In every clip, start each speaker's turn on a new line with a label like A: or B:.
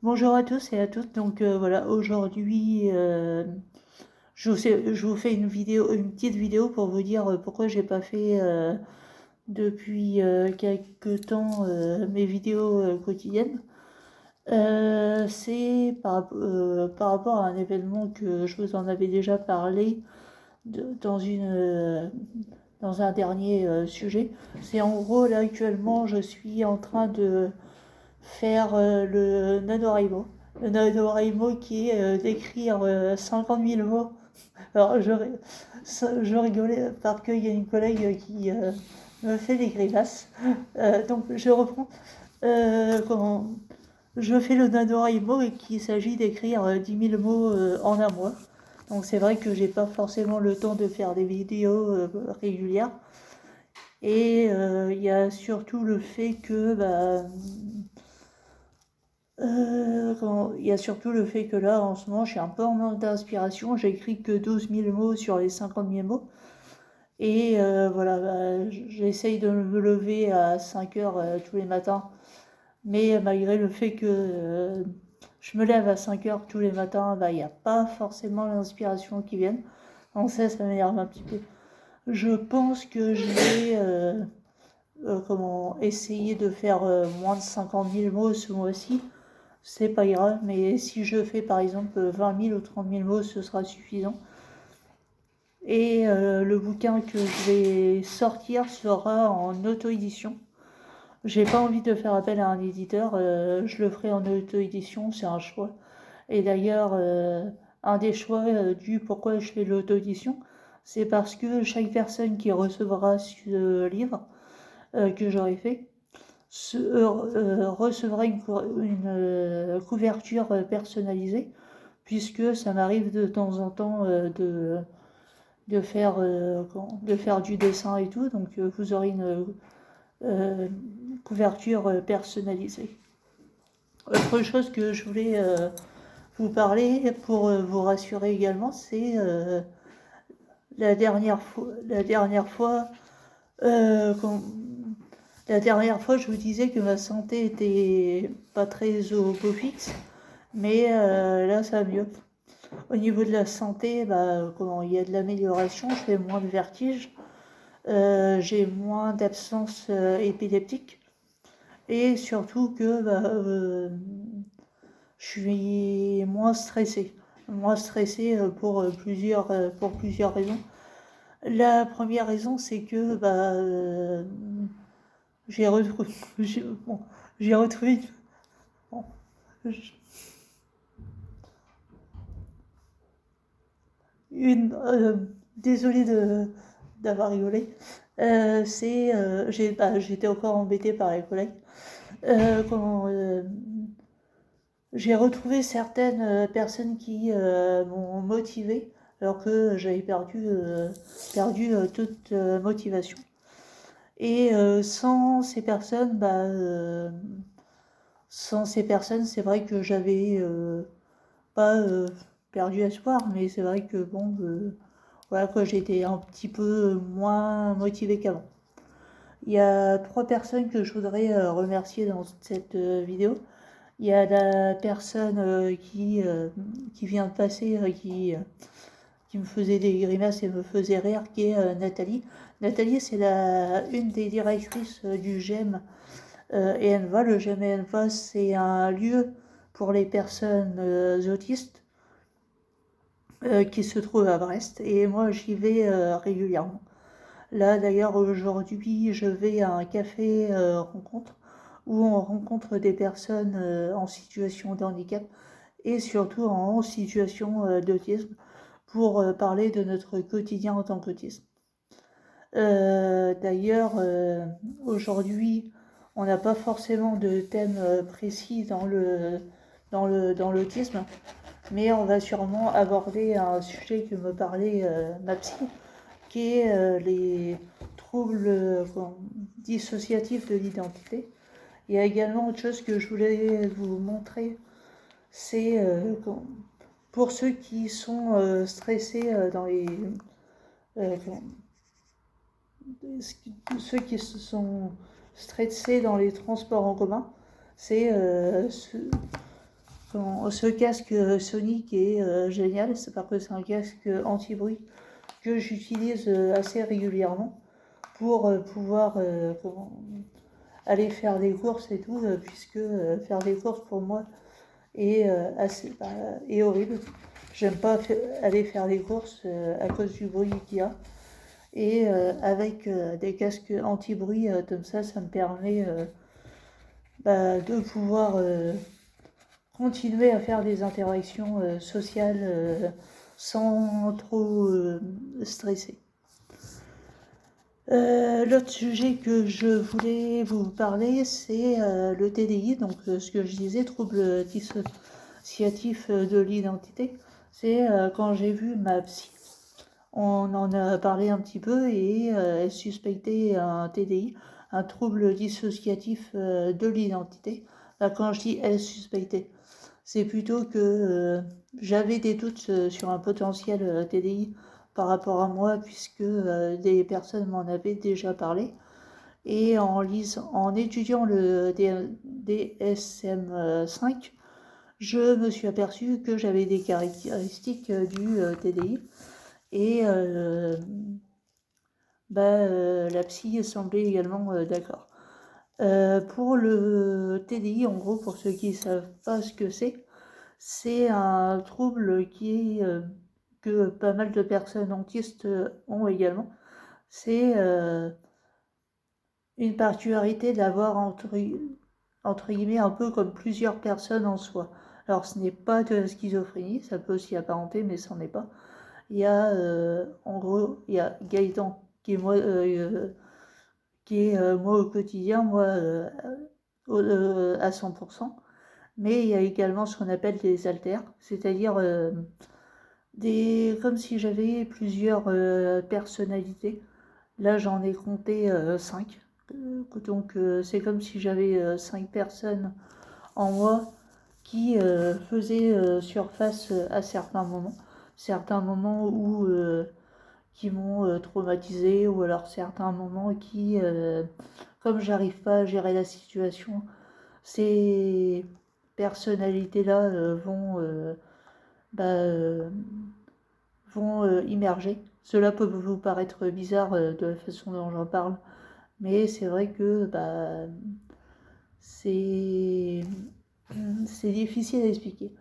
A: Bonjour à tous et à toutes. Donc voilà, aujourd'hui, je vous fais une petite vidéo pour vous dire pourquoi j'ai pas fait depuis quelques temps mes vidéos quotidiennes. C'est par rapport à un événement que je vous en avais déjà parlé dans un dernier sujet. C'est en gros là actuellement, je suis en train de faire le NaNoWriMo. Le NaNoWriMo qui est d'écrire 50 000 mots. Alors je rigolais parce qu'il y a une collègue qui me fait des grimaces. Donc je reprends. Comment je fais le NaNoWriMo et qu'il s'agit d'écrire 10 000 mots en un mois. Donc c'est vrai que j'ai pas forcément le temps de faire des vidéos régulières. Et il y a surtout le fait que il y a surtout le fait que là, en ce moment, je suis un peu en manque d'inspiration. J'écris que 12 000 mots sur les 50 000 mots. Et voilà, j'essaye de me lever à 5 heures tous les matins. Mais malgré le fait que je me lève à 5 heures tous les matins, il n'y a pas forcément l'inspiration qui vient. Donc ça m'énerve un petit peu. Je pense que je vais essayer de faire moins de 50 000 mots ce mois-ci. C'est pas grave, mais si je fais par exemple 20 000 ou 30 000 mots, ce sera suffisant. Et le bouquin que je vais sortir sera en auto-édition. J'ai pas envie de faire appel à un éditeur, je le ferai en auto-édition, c'est un choix. Et d'ailleurs, un des choix du pourquoi je fais l'auto-édition, c'est parce que chaque personne qui recevra ce livre que j'aurai fait, recevra une couverture personnalisée, puisque ça m'arrive de temps en temps de faire du dessin et tout, donc vous aurez une couverture personnalisée. Autre chose que je voulais vous parler pour vous rassurer également, c'est la dernière fois quand la dernière fois, je vous disais que ma santé était pas très au beau fixe, mais là, ça va mieux. Au niveau de la santé, il y a de l'amélioration, je fais moins de vertiges, j'ai moins d'absence épileptique, et surtout que je suis moins stressé. Moins stressé pour plusieurs raisons. La première raison, c'est que j'ai retrouvé, bon, j'ai retrouvé bon, une. Désolée d'avoir rigolé. J'étais encore embêtée par les collègues. Comment J'ai retrouvé certaines personnes qui m'ont motivé alors que j'avais perdu toute motivation. Et sans ces personnes, c'est vrai que j'avais pas perdu espoir, mais c'est vrai que voilà quoi, j'étais un petit peu moins motivée qu'avant. Il y a trois personnes que je voudrais remercier dans cette vidéo. Il y a la personne qui vient de passer, qui me faisait des grimaces et me faisait rire, qui est Nathalie. Nathalie, c'est une des directrices du GEM et ENVA. Le GEM et ENVA, c'est un lieu pour les personnes autistes qui se trouve à Brest. Et moi, j'y vais régulièrement. Là, d'ailleurs, aujourd'hui, je vais à un café rencontre où on rencontre des personnes en situation de handicap et surtout en situation d'autisme pour parler de notre quotidien en tant qu'autisme. D'ailleurs, aujourd'hui, on n'a pas forcément de thème précis dans l'autisme, mais on va sûrement aborder un sujet que me parlait ma psy, qui est les troubles dissociatifs de l'identité. Il y a également autre chose que je voulais vous montrer, c'est pour ceux qui sont stressés euh, ceux qui se sont stressés dans les transports en commun, c'est ce casque Sony qui est génial, c'est parce que c'est un casque anti-bruit que j'utilise assez régulièrement pour pouvoir aller faire des courses et tout, puisque faire des courses pour moi est horrible. J'aime pas aller faire des courses à cause du bruit qu'il y a. Et avec des casques anti-bruit comme ça me permet de pouvoir continuer à faire des interactions sociales sans trop stresser. L'autre sujet que je voulais vous parler, c'est le TDI, donc ce que je disais, trouble dissociatif de l'identité. C'est quand j'ai vu ma psy, on en a parlé un petit peu et elle suspectait un TDI, un trouble dissociatif de l'identité. Là, quand je dis elle suspectait, c'est plutôt que j'avais des doutes sur un potentiel TDI par rapport à moi, puisque des personnes m'en avaient déjà parlé. Et en étudiant le DSM-5, je me suis aperçu que j'avais des caractéristiques du TDI. Et la psy semblait également d'accord. Pour le TDI, en gros, pour ceux qui ne savent pas ce que c'est un trouble que pas mal de personnes autistes ont également. C'est une particularité d'avoir entre guillemets un peu comme plusieurs personnes en soi. Alors ce n'est pas de la schizophrénie, ça peut s'y apparenter, mais ce n'en est pas. Il y a en gros, il y a Gaëtan qui est moi moi au quotidien, moi à 100%. Mais il y a également ce qu'on appelle des alters, c'est-à-dire comme si j'avais plusieurs personnalités. Là, j'en ai compté 5. Donc, c'est comme si j'avais 5 personnes en moi qui faisaient surface à certains moments où qui m'ont traumatisé, ou alors certains moments qui, comme j'arrive pas à gérer la situation, ces personnalités-là vont immerger. Cela peut vous paraître bizarre de la façon dont j'en parle, mais c'est vrai que c'est difficile à expliquer.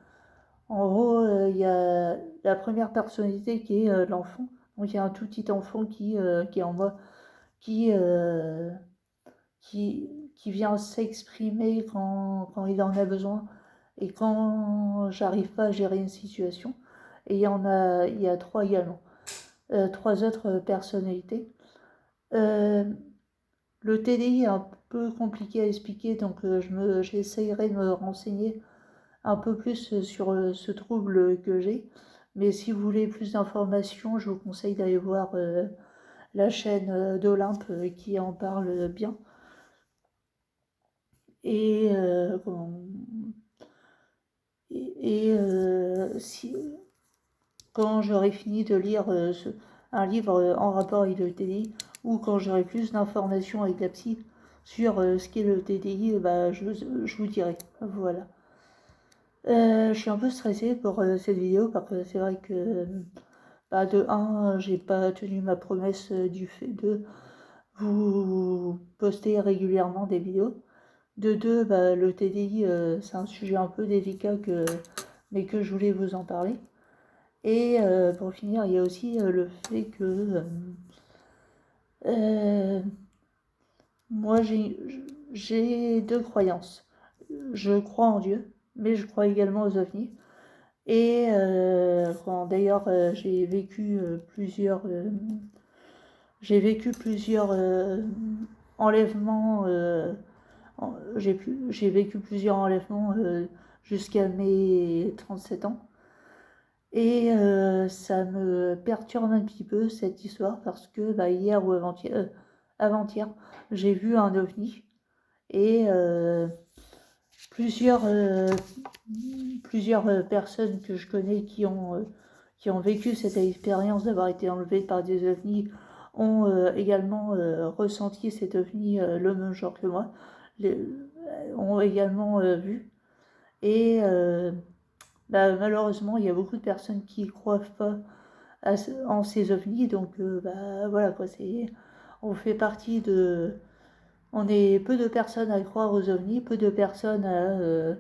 A: En gros, il y a la première personnalité qui est l'enfant. Donc il y a un tout petit enfant qui est en moi, qui, qui vient s'exprimer quand il en a besoin et quand j'arrive pas à gérer une situation. Et il y a 3 également, 3 autres personnalités. Le TDI est un peu compliqué à expliquer, donc j'essayerai de me renseigner un peu plus sur ce trouble que j'ai. Mais si vous voulez plus d'informations, je vous conseille d'aller voir la chaîne d'Olympe qui en parle bien. Et quand j'aurai fini de lire un livre en rapport avec le TDI, ou quand j'aurai plus d'informations avec la psy sur ce qu'est le TDI, je vous dirai. Voilà. Je suis un peu stressée pour cette vidéo parce que c'est vrai que de 1, j'ai pas tenu ma promesse du fait de vous poster régulièrement des vidéos. De 2, le TDI, c'est un sujet un peu délicat mais que je voulais vous en parler. Et pour finir, il y a aussi le fait que moi j'ai 2 croyances. Je crois en Dieu, mais je crois également aux ovnis. Et d'ailleurs j'ai vécu plusieurs enlèvements. J'ai vécu plusieurs enlèvements jusqu'à mes 37 ans. Et ça me perturbe un petit peu cette histoire parce que hier ou avant-hier, j'ai vu un ovni et plusieurs personnes que je connais qui ont vécu cette expérience d'avoir été enlevées par des ovnis ont également ressenti cet ovni le même jour que moi, ont également vu. Et malheureusement, il y a beaucoup de personnes qui ne croient pas en ces ovnis, donc voilà quoi, on fait partie de... On est peu de personnes à croire aux ovnis, peu de personnes à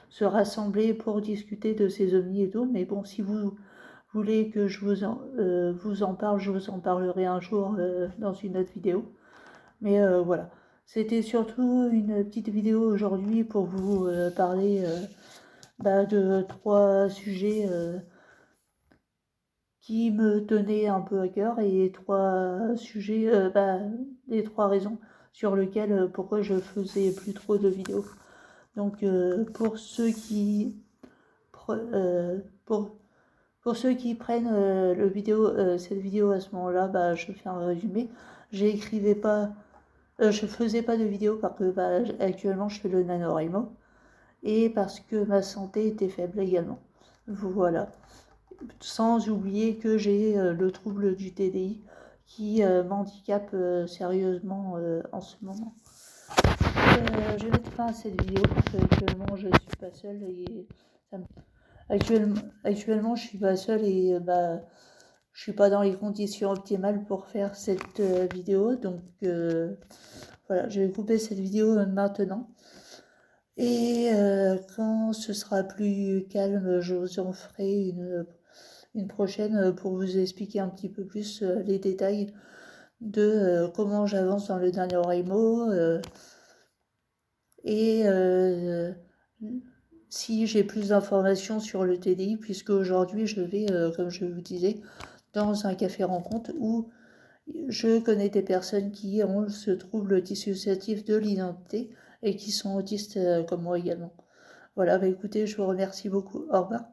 A: se rassembler pour discuter de ces ovnis et tout, mais bon, si vous voulez que je vous en parle, je vous en parlerai un jour dans une autre vidéo. Mais voilà, c'était surtout une petite vidéo aujourd'hui pour vous parler de 3 sujets qui me tenaient un peu à cœur et 3 sujets, les 3 raisons sur lesquelles pourquoi je faisais plus trop de vidéos. Donc pour ceux qui pour ceux qui prennent cette vidéo à ce moment-là, je fais un résumé. Je faisais pas de vidéo parce que actuellement je fais le NaNoWriMo et parce que ma santé était faible également. Voilà. Sans oublier que j'ai le trouble du TDI qui m'handicape sérieusement en ce moment. Je vais mettre fin à cette vidéo parce qu'actuellement je suis pas seule et ça me... Actuellement je suis pas seule et je suis pas dans les conditions optimales pour faire cette vidéo, donc voilà, je vais couper cette vidéo maintenant. Et quand ce sera plus calme, je vous en ferai une prochaine pour vous expliquer un petit peu plus les détails de comment j'avance dans le dernier NaNoWriMo et si j'ai plus d'informations sur le TDI, puisque aujourd'hui je vais, comme je vous disais, dans un café rencontre où je connais des personnes qui ont ce trouble dissociatif de l'identité et qui sont autistes comme moi également. Voilà, écoutez, je vous remercie beaucoup. Au revoir.